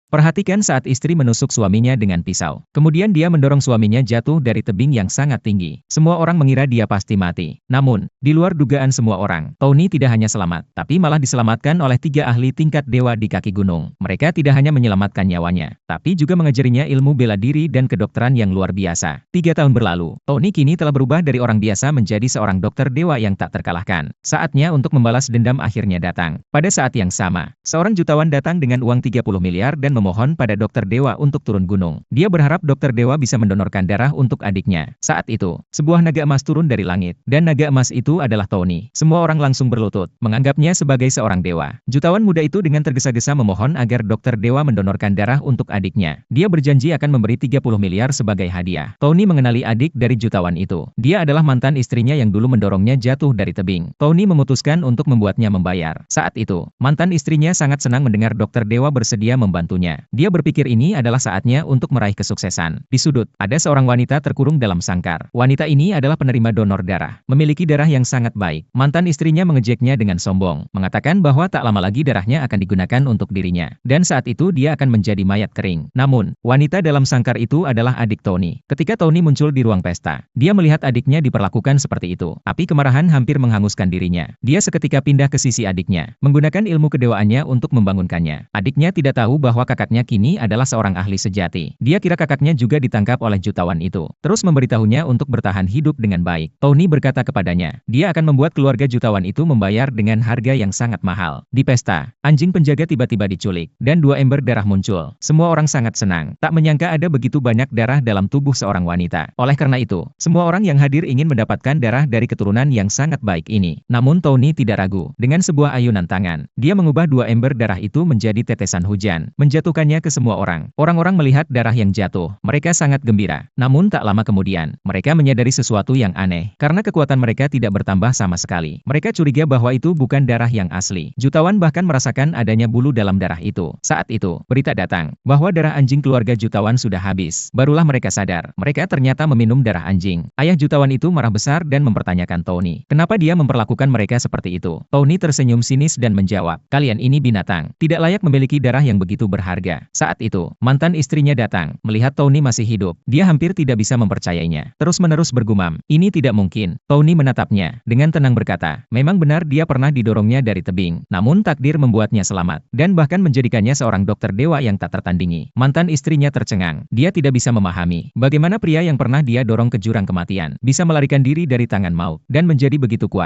Perhatikan saat istri menusuk suaminya dengan pisau. Kemudian dia mendorong suaminya jatuh dari tebing yang sangat tinggi. Semua orang mengira dia pasti mati. Namun, di luar dugaan semua orang, Tony tidak hanya selamat, tapi malah diselamatkan oleh 3 ahli tingkat dewa di kaki gunung. Mereka tidak hanya menyelamatkan nyawanya, tapi juga mengajarinya ilmu bela diri dan kedokteran yang luar biasa. 3 tahun berlalu, Tony kini telah berubah dari orang biasa menjadi seorang dokter dewa yang tak terkalahkan. Saatnya untuk membalas dendam akhirnya datang. Pada saat yang sama, seorang jutawan datang dengan uang 30 miliar dan memohon pada dokter dewa untuk turun gunung. Dia berharap dokter dewa bisa mendonorkan darah untuk adiknya. Saat itu, sebuah naga emas turun dari langit, dan naga emas itu adalah Tony. Semua orang langsung berlutut, menganggapnya sebagai seorang dewa. Jutawan muda itu dengan tergesa-gesa memohon agar dokter dewa mendonorkan darah untuk adiknya. Dia berjanji akan memberi 30 miliar sebagai hadiah. Tony mengenali adik dari jutawan itu. Dia adalah mantan istrinya yang dulu mendorongnya jatuh dari tebing. Tony memutuskan untuk membuatnya membayar. Saat itu, mantan istrinya sangat senang mendengar dokter dewa bersedia membantunya. Dia berpikir ini adalah saatnya untuk meraih kesuksesan. Di sudut, ada seorang wanita terkurung dalam sangkar. Wanita ini adalah penerima donor darah, memiliki darah yang sangat baik. Mantan istrinya mengejeknya dengan sombong, mengatakan bahwa tak lama lagi darahnya akan digunakan untuk dirinya. Dan saat itu dia akan menjadi mayat kering. Namun, wanita dalam sangkar itu adalah adik Tony. Ketika Tony muncul di ruang pesta, dia melihat adiknya diperlakukan seperti itu. Api kemarahan hampir menghanguskan dirinya. Dia seketika pindah ke sisi adiknya, menggunakan ilmu kedewaannya untuk membangunkannya. Adiknya tidak tahu bahwa kakaknya kini adalah seorang ahli sejati. Dia kira kakaknya juga ditangkap oleh jutawan itu. Terus memberitahunya untuk bertahan hidup dengan baik. Tony berkata kepadanya, dia akan membuat keluarga jutawan itu membayar dengan harga yang sangat mahal. Di pesta, anjing penjaga tiba-tiba diculik, dan 2 ember darah muncul. Semua orang sangat senang. Tak menyangka ada begitu banyak darah dalam tubuh seorang wanita. Oleh karena itu, semua orang yang hadir ingin mendapatkan darah dari keturunan yang sangat baik ini. Namun Tony tidak ragu. Dengan sebuah ayunan tangan, dia mengubah 2 ember darah itu menjadi tetesan hujan, menjatuhkannya ke semua orang. Orang-orang melihat darah yang jatuh. Mereka sangat gembira. Namun tak lama kemudian, mereka menyadari sesuatu yang aneh. Karena kekuatan mereka tidak bertambah sama sekali. Mereka curiga bahwa itu bukan darah yang asli. Jutawan bahkan merasakan adanya bulu dalam darah itu. Saat itu, berita datang bahwa darah anjing keluarga jutawan sudah habis. Barulah mereka sadar. Mereka ternyata meminum darah anjing. Ayah jutawan itu marah besar dan mempertanyakan Tony. Kenapa dia memperlakukan mereka seperti itu? Tony tersenyum sinis dan menjawab, kalian ini binatang. Tidak layak memiliki darah yang begitu berharga. Saat itu, mantan istrinya datang, melihat Tony masih hidup. Dia hampir tidak bisa mempercayainya. Terus-menerus bergumam, ini tidak mungkin. Tony menatapnya, dengan tenang berkata, memang benar dia pernah didorongnya dari tebing. Namun takdir membuatnya selamat, dan bahkan menjadikannya seorang dokter dewa yang tak tertandingi. Mantan istrinya tercengang. Dia tidak bisa memahami, bagaimana pria yang pernah dia dorong ke jurang kematian, bisa melarikan diri dari tangan maut, dan menjadi begitu kuat.